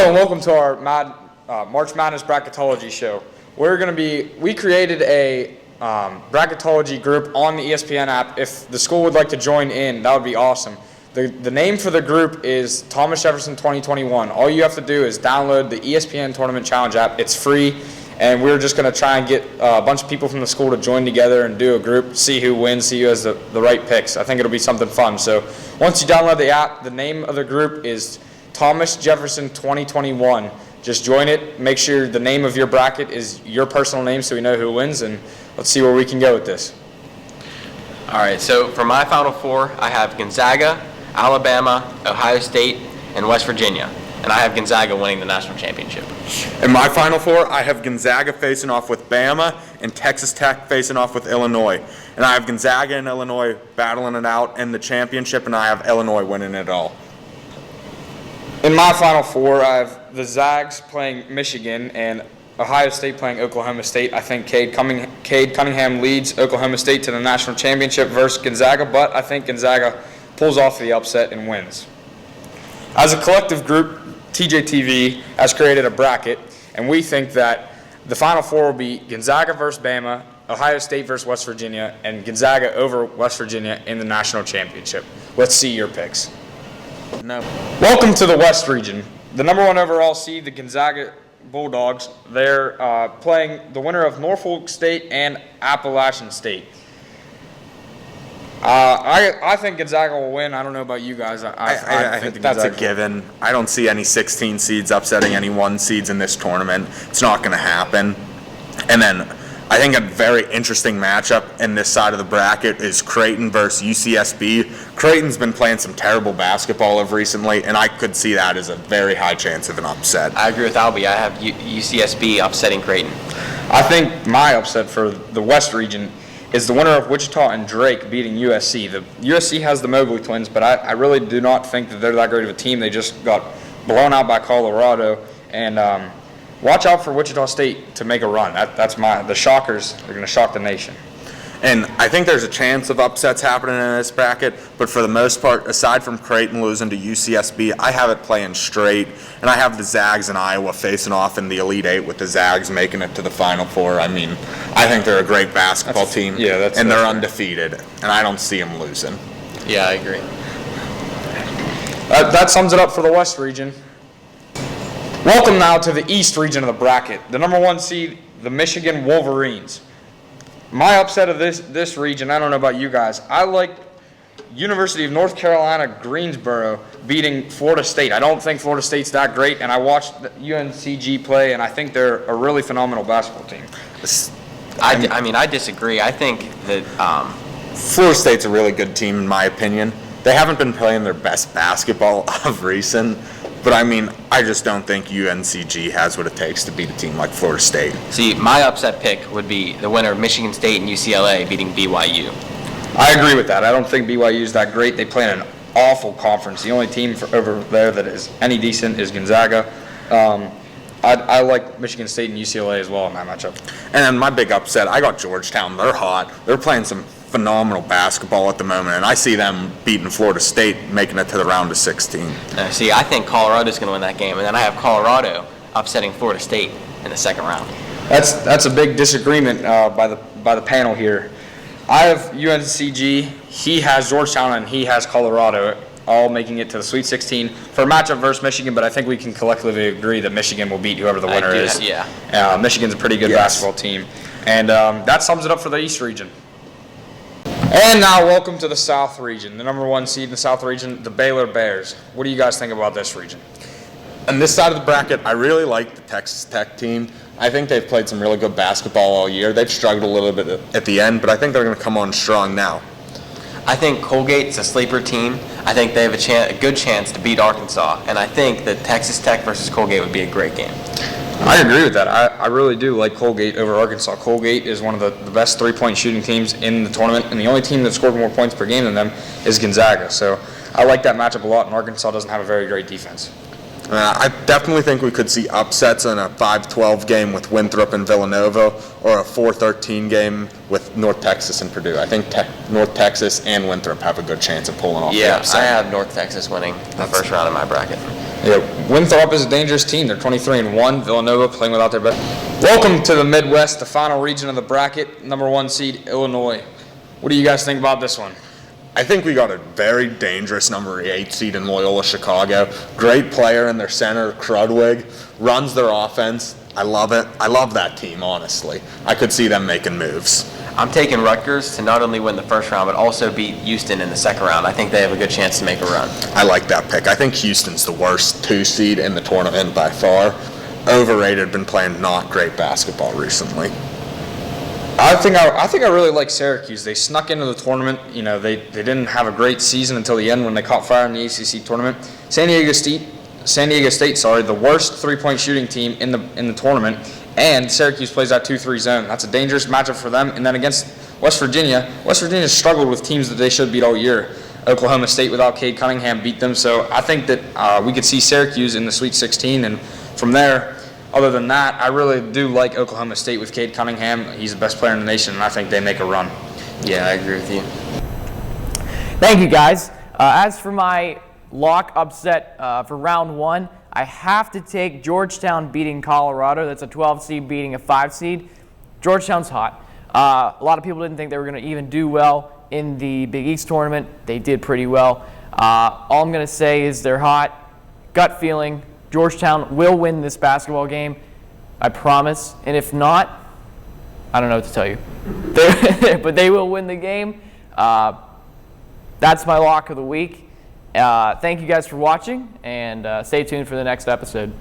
Hello and welcome to our March Madness Bracketology show. We created a bracketology group on the ESPN app. If the school would like to join in, that would be awesome. The name for the group is Thomas Jefferson 2021. All you have to do is download the ESPN Tournament Challenge app. It's free, and we're just going to try and get a bunch of people from the school to join together and do a group, see who wins, see who has the right picks. I think it'll be something fun. So once you download the app, the name of the group is Thomas Jefferson 2021. Just join it. Make sure the name of your bracket is your personal name so we know who wins, and let's see where we can go with this. All right, so for my Final Four, I have Gonzaga, Alabama, Ohio State, and West Virginia. And I have Gonzaga winning the national championship. In my Final Four, I have Gonzaga facing off with Bama and Texas Tech facing off with Illinois. And I have Gonzaga and Illinois battling it out in the championship, and I have Illinois winning it all. In my Final Four, I have the Zags playing Michigan and Ohio State playing Oklahoma State. I think Cade Cunningham leads Oklahoma State to the national championship versus Gonzaga, but I think Gonzaga pulls off the upset and wins. As a collective group, TJTV has created a bracket, and we think that the Final Four will be Gonzaga versus Bama, Ohio State versus West Virginia, and Gonzaga over West Virginia in the national championship. Let's see your picks. No. Welcome to the West region. The number one overall seed, the Gonzaga Bulldogs, they're playing the winner of Norfolk State and Appalachian State. I think Gonzaga will win. I don't know about you guys. I think that's a given. I don't see any 16 seeds upsetting any 1 seeds in this tournament. It's not going to happen. And then I think a very interesting matchup in this side of the bracket is Creighton versus UCSB. Creighton's been playing some terrible basketball of recently, and I could see that as a very high chance of an upset. I agree with Albie. I have UCSB upsetting Creighton. I think my upset for the West region is the winner of Wichita and Drake beating USC. The USC has the Mobley twins, but I really do not think that they're that great of a team. They just got blown out by Colorado, and watch out for Wichita State to make a run. The Shockers are going to shock the nation. And I think there's a chance of upsets happening in this bracket, but for the most part, aside from Creighton losing to UCSB, I have it playing straight, and I have the Zags and Iowa facing off in the Elite Eight with the Zags making it to the Final Four. I mean, I think they're a great basketball team, and they're undefeated, and I don't see them losing. Yeah, I agree. That sums it up for the West region. Welcome now to the East region of the bracket. The number one seed, the Michigan Wolverines. My upset of this region, I don't know about you guys, I like University of North Carolina Greensboro beating Florida State. I don't think Florida State's that great, and I watched the UNCG play, and I think they're a really phenomenal basketball team. I disagree. I think that Florida State's a really good team, in my opinion. They haven't been playing their best basketball of recent, but I just don't think UNCG has what it takes to beat a team like Florida State. See, my upset pick would be the winner of Michigan State and UCLA beating BYU. I agree with that. I don't think BYU is that great. They play in an awful conference. The only team over there that is any decent is Gonzaga. I like Michigan State and UCLA as well in that matchup. And then my big upset, I got Georgetown. They're hot. They're playing some phenomenal basketball at the moment, and I see them beating Florida State, making it to the round of 16. See, I think Colorado's going to win that game, and then I have Colorado upsetting Florida State in the second round. That's a big disagreement by the panel here. I have UNCG, he has Georgetown, and he has Colorado, all making it to the Sweet 16 for a matchup versus Michigan, but I think we can collectively agree that Michigan will beat whoever the winner is. Yeah. Michigan's a pretty good basketball team. And that sums it up for the East region. And now welcome to the South region. The number one seed in the South region, the Baylor Bears. What do you guys think about this region? On this side of the bracket, I really like the Texas Tech team. I think they've played some really good basketball all year. They've struggled a little bit at the end, but I think they're going to come on strong now. I think Colgate's a sleeper team. I think they have a good chance to beat Arkansas, and I think that Texas Tech versus Colgate would be a great game. I agree with that. I really do like Colgate over Arkansas. Colgate is one of the best three-point shooting teams in the tournament, and the only team that scored more points per game than them is Gonzaga. So I like that matchup a lot, and Arkansas doesn't have a very great defense. I definitely think we could see upsets in a 5-12 game with Winthrop and Villanova, or a 4-13 game with North Texas and Purdue. I think North Texas and Winthrop have a good chance of pulling off the upset. I have North Texas winning the first round of my bracket. Yeah, Winthrop is a dangerous team. They're 23-1. Villanova playing without their best. Welcome to the Midwest, the final region of the bracket. Number 1 seed, Illinois. What do you guys think about this one? I think we got a very dangerous number 8 seed in Loyola Chicago. Great player in their center, Krudwig, runs their offense. I love it. I love that team, honestly. I could see them making moves. I'm taking Rutgers to not only win the first round, but also beat Houston in the second round. I think they have a good chance to make a run. I like that pick. I think Houston's the worst 2 seed in the tournament by far. Overrated, been playing not great basketball recently. I think I really like Syracuse. They snuck into the tournament. You know, they didn't have a great season until the end when they caught fire in the ACC tournament. San Diego State, the worst 3-point shooting team in the tournament, and Syracuse plays that 2-3 zone. That's a dangerous matchup for them. And then against West Virginia struggled with teams that they should beat all year. Oklahoma State without Cade Cunningham beat them. So I think that we could see Syracuse in the Sweet 16, and from there. Other than that, I really do like Oklahoma State with Cade Cunningham. He's the best player in the nation, and I think they make a run. Yeah, I agree with you. Thank you, guys. As for my lock upset for round 1, I have to take Georgetown beating Colorado. That's a 12 seed beating a 5 seed. Georgetown's hot. A lot of people didn't think they were going to even do well in the Big East tournament. They did pretty well. All I'm going to say is they're hot. Gut feeling. Georgetown will win this basketball game, I promise. And if not, I don't know what to tell you. But they will win the game. That's my lock of the week. Thank you guys for watching, and stay tuned for the next episode.